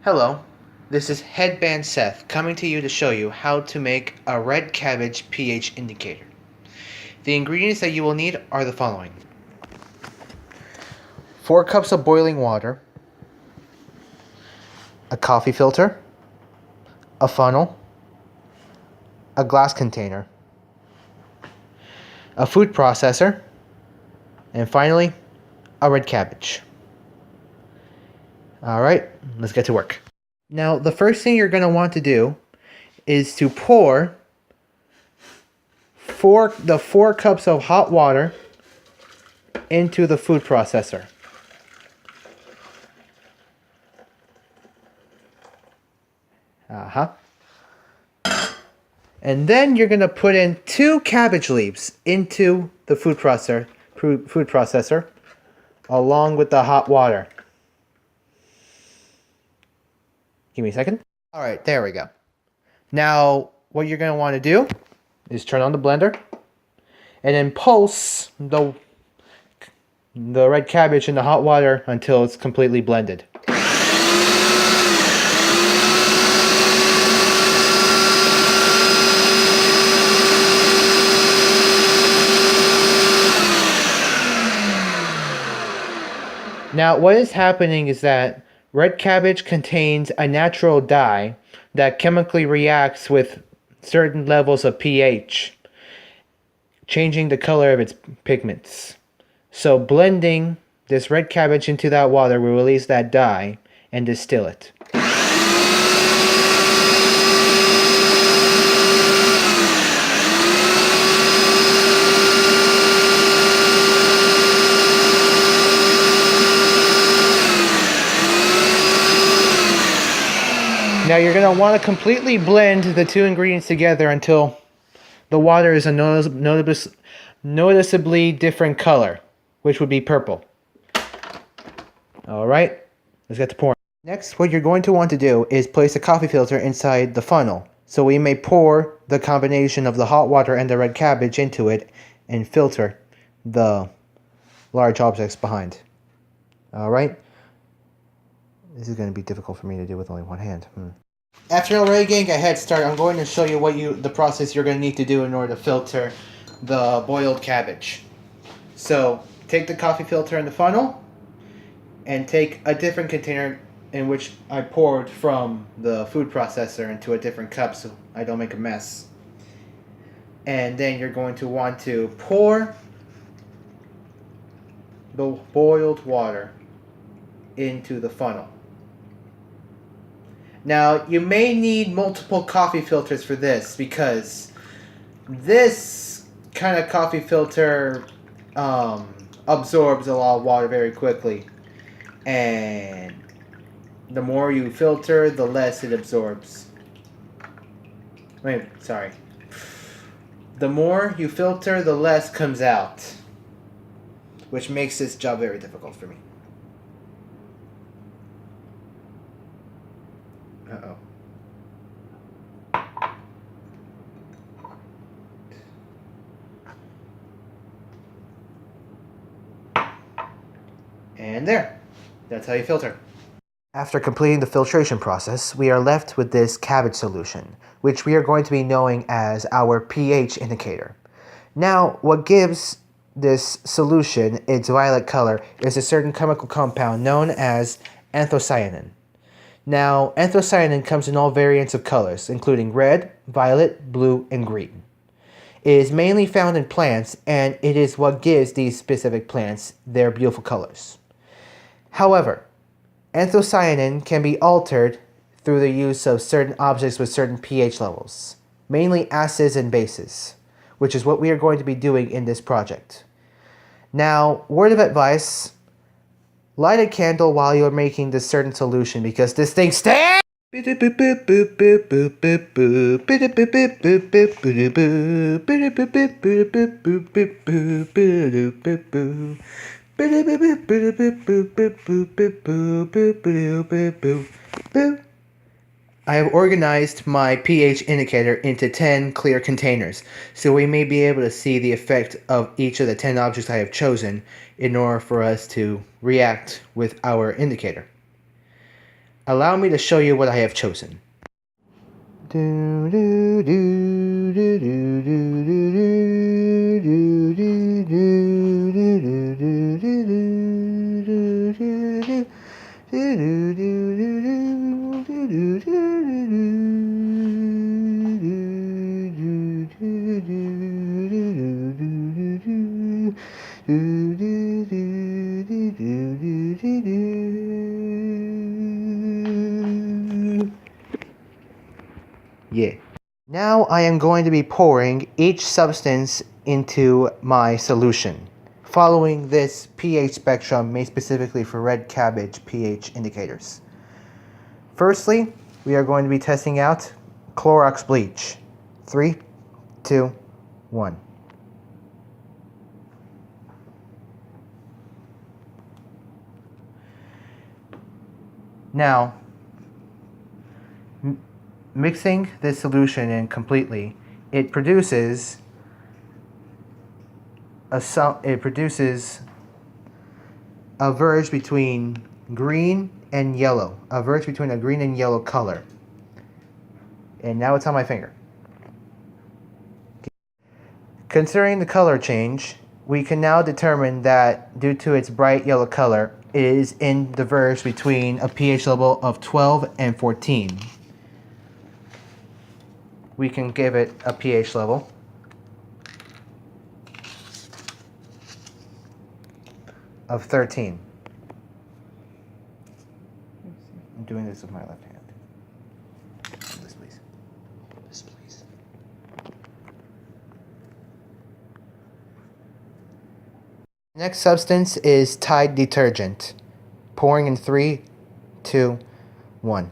Hello, this is Headband Seth coming to you to show you how to make a red cabbage pH indicator. The ingredients that you will need are the following: 4 cups of boiling water, a coffee filter, a funnel, a glass container, a food processor, and finally, a red cabbage. Alright, let's get to work. Now, the first thing you're going to want to do is to pour the 4 cups of hot water into the food processor. And then you're going to put in 2 cabbage leaves into the food processor along with the hot water. Give me a second. Alright, there we go. Now, what you're going to want to do is turn on the blender and then pulse the red cabbage in the hot water until it's completely blended. Now, what is happening is that red cabbage contains a natural dye that chemically reacts with certain levels of pH, changing the color of its pigments. So blending this red cabbage into that water will release that dye and distill it. Now you're going to want to completely blend the 2 ingredients together until the water is a noticeably different color, which would be purple. Alright, let's get to pouring. Next, what you're going to want to do is place a coffee filter inside the funnel, so we may pour the combination of the hot water and the red cabbage into it and filter the large objects behind. Alright. This is going to be difficult for me to do with only one hand. After already getting a head start, I'm going to show you the process you're going to need to do in order to filter the boiled cabbage. So, take the coffee filter in the funnel, and take a different container in which I poured from the food processor into a different cup so I don't make a mess. And then you're going to want to pour the boiled water into the funnel. Now, you may need multiple coffee filters for this, because this kind of coffee filter absorbs a lot of water very quickly. And the more you filter, the less it absorbs. The more you filter, the less comes out, which makes this job very difficult for me. Uh-oh. And there. That's how you filter. After completing the filtration process, we are left with this cabbage solution, which we are going to be knowing as our pH indicator. Now, what gives this solution its violet color is a certain chemical compound known as anthocyanin. Now, anthocyanin comes in all variants of colors, including red, violet, blue, and green. It is mainly found in plants, and it is what gives these specific plants their beautiful colors. However, anthocyanin can be altered through the use of certain objects with certain pH levels, mainly acids and bases, which is what we are going to be doing in this project. Now, word of advice: light a candle while you're making this certain solution, because this thing stinks! I have organized my pH indicator into 10 clear containers, so we may be able to see the effect of each of the 10 objects I have chosen in order for us to react with our indicator. Allow me to show you what I have chosen. Yeah. Now I am going to be pouring each substance into my solution, following this pH spectrum made specifically for red cabbage pH indicators. Firstly, we are going to be testing out Clorox bleach. 3, 2, 1. Now, mixing this solution in completely, it produces a verge between green and yellow, a verge between a green and yellow color. And now it's on my finger. Considering the color change, we can now determine that due to its bright yellow color, it is in the verge between a pH level of 12 and 14. We can give it a pH level of 13. I'm doing this with my left hand. This, please. This, please. Next substance is Tide detergent. Pouring in 3, 2, 1.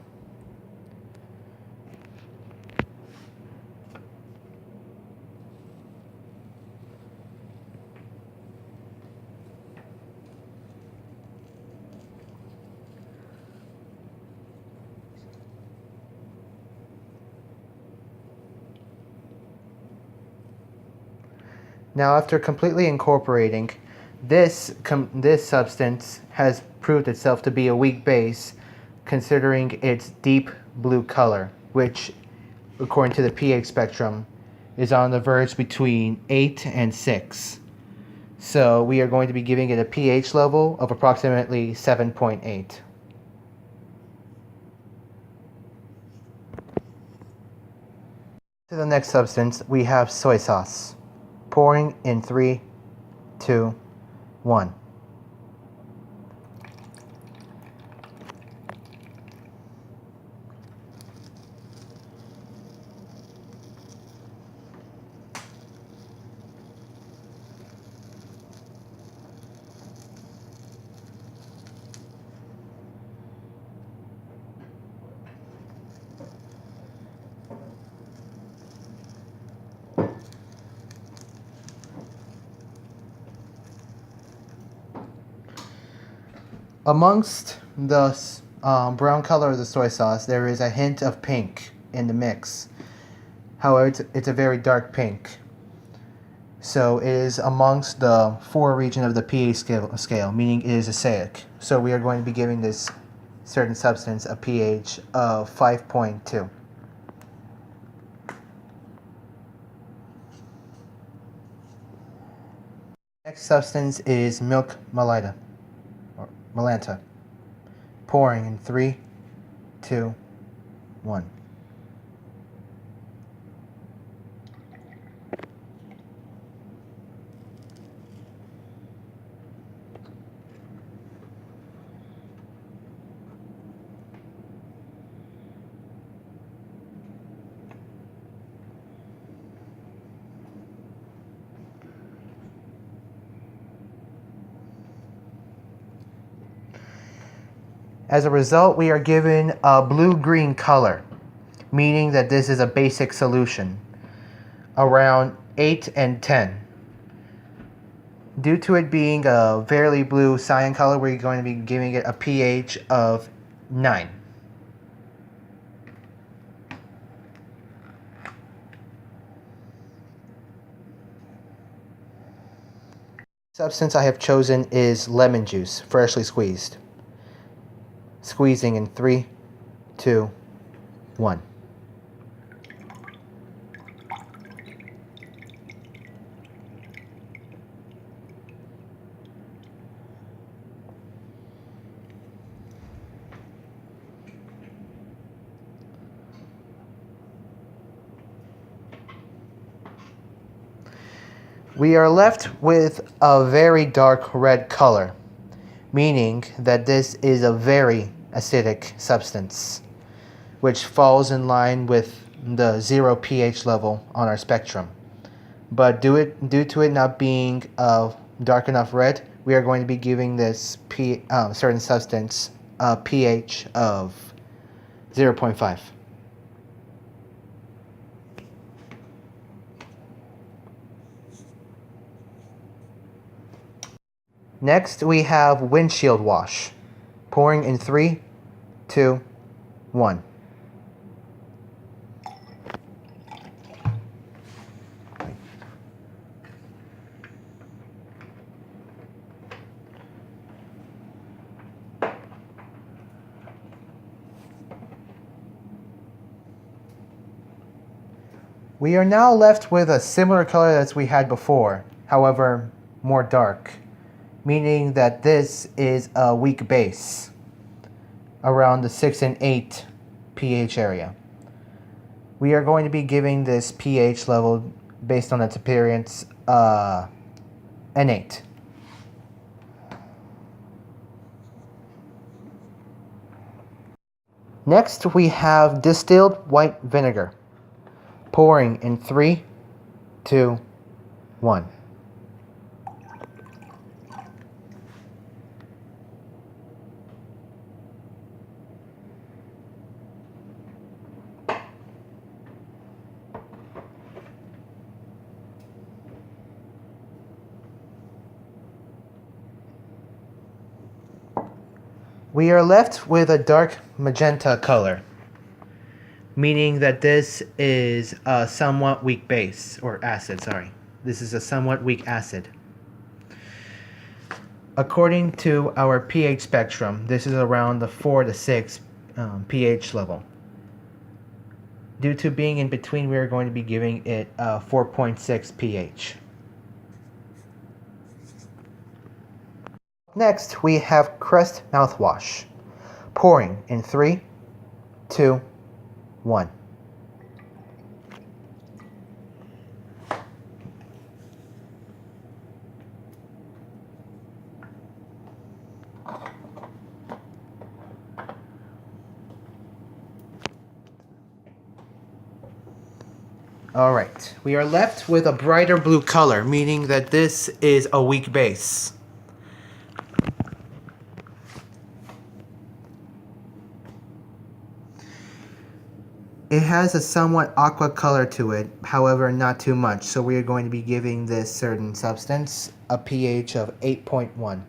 Now, after completely incorporating, this substance has proved itself to be a weak base, considering its deep blue color, which, according to the pH spectrum, is on the verge between 8 and 6. So we are going to be giving it a pH level of approximately 7.8. To the next substance, we have soy sauce. Pouring in 3, 2, 1. Amongst the brown color of the soy sauce, there is a hint of pink in the mix. However, it's a very dark pink. So it is amongst the 4 region of the pH scale, meaning it is acidic. So we are going to be giving this certain substance a pH of 5.2. Next substance is milk Malanta. Pouring in 3, 2, 1. As a result, we are given a blue-green color, meaning that this is a basic solution, around 8 and 10. Due to it being a fairly blue cyan color, we're going to be giving it a pH of 9. The substance I have chosen is lemon juice, freshly squeezed. Squeezing in 3, 2, 1. We are left with a very dark red color, meaning that this is a very acidic substance, which falls in line with the 0 pH level on our spectrum. But due to it not being dark enough red, we are going to be giving this certain substance a pH of 0.5. Next, we have windshield wash. Pouring in 3, 2, 1. We are now left with a similar color as we had before, however, more dark, meaning that this is a weak base, around the 6 and 8 pH area. We are going to be giving this pH level, based on its appearance, an 8. Next, we have distilled white vinegar. Pouring in 3, 2, 1. We are left with a dark magenta color, meaning that this is a somewhat weak base, or acid, sorry. This is a somewhat weak acid. According to our pH spectrum, this is around the 4 to 6 pH level. Due to being in between, we are going to be giving it a 4.6 pH. Next, we have Crest mouthwash. Pouring in 3, 2, 1. Alright, we are left with a brighter blue color, meaning that this is a weak base. It has a somewhat aqua color to it, however not too much, so we are going to be giving this certain substance a pH of 8.1.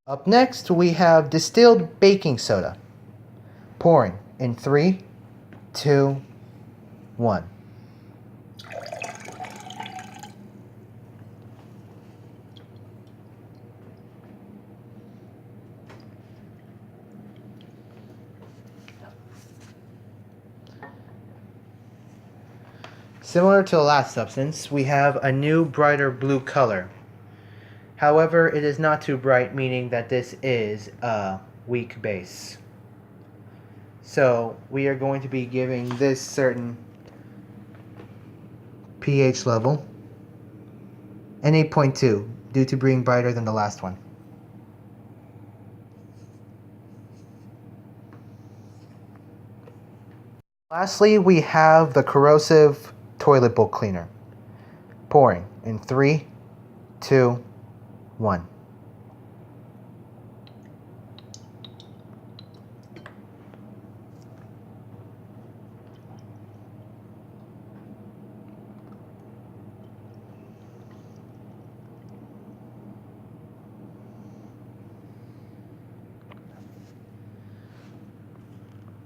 Up next, we have distilled baking soda. Pouring in 3, 2, 1. Similar to the last substance, we have a new brighter blue color. However, it is not too bright, meaning that this is a weak base. So we are going to be giving this certain pH level an 8.2 due to being brighter than the last one. Lastly, we have the corrosive toilet bowl cleaner. Pouring in 3, 2, 1.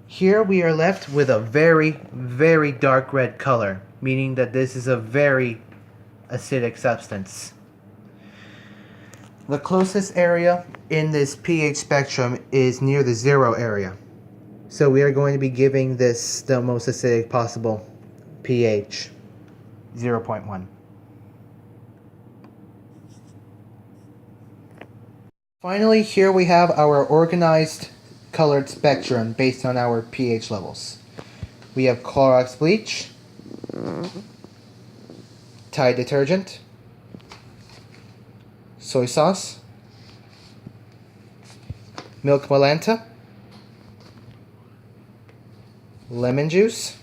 Here we are left with a very, very dark red color, meaning that this is a very acidic substance. The closest area in this pH spectrum is near the 0 area. So we are going to be giving this the most acidic possible pH, 0.1. Finally, here we have our organized colored spectrum based on our pH levels. We have Clorox bleach, Tide detergent, soy sauce, milk Malanta, lemon juice,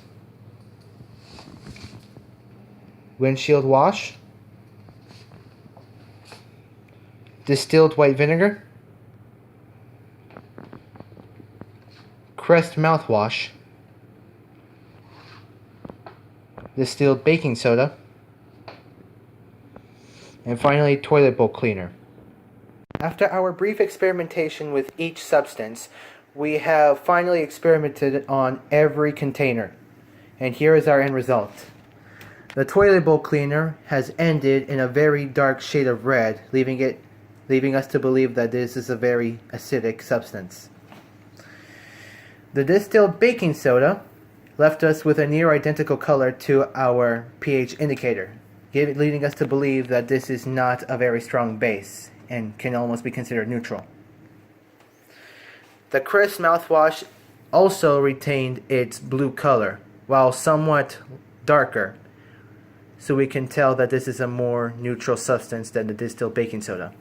windshield wash, distilled white vinegar, Crest mouthwash, distilled baking soda, and finally toilet bowl cleaner. After our brief experimentation with each substance, we have finally experimented on every container. And here is our end result. The toilet bowl cleaner has ended in a very dark shade of red, leaving us to believe that this is a very acidic substance. The distilled baking soda left us with a near identical color to our pH indicator, leading us to believe that this is not a very strong base and can almost be considered neutral. The Crest mouthwash also retained its blue color, while somewhat darker, so we can tell that this is a more neutral substance than the distilled baking soda.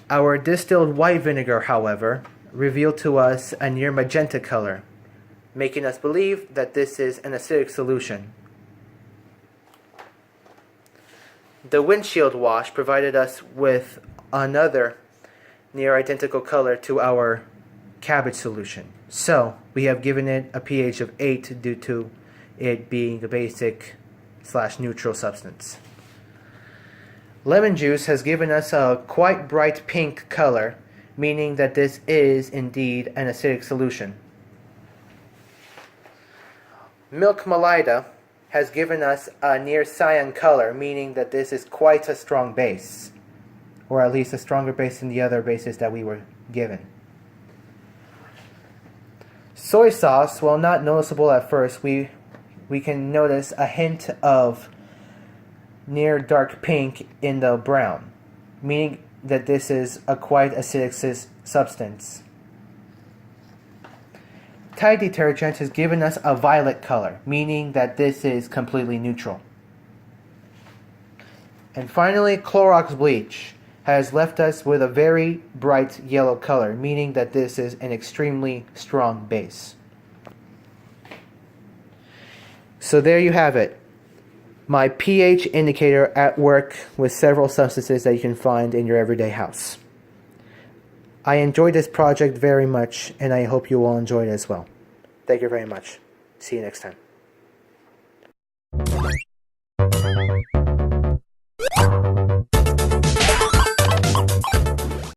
Our distilled white vinegar, however, revealed to us a near magenta color, making us believe that this is an acidic solution. The windshield wash provided us with another near identical color to our cabbage solution. So we have given it a pH of 8 due to it being a basic/neutral substance. Lemon juice has given us a quite bright pink color, meaning that this is indeed an acidic solution. Milk Malanta has given us a near cyan color, meaning that this is quite a strong base, or at least a stronger base than the other bases that we were given. Soy sauce, while not noticeable at first, we can notice a hint of near dark pink in the brown, meaning that this is a quite acidic substance. Tide detergent has given us a violet color, meaning that this is completely neutral. And finally, Clorox bleach has left us with a very bright yellow color, meaning that this is an extremely strong base. So there you have it. My pH indicator at work with several substances that you can find in your everyday house. I enjoyed this project very much, and I hope you all enjoyed it as well. Thank you very much. See you next time.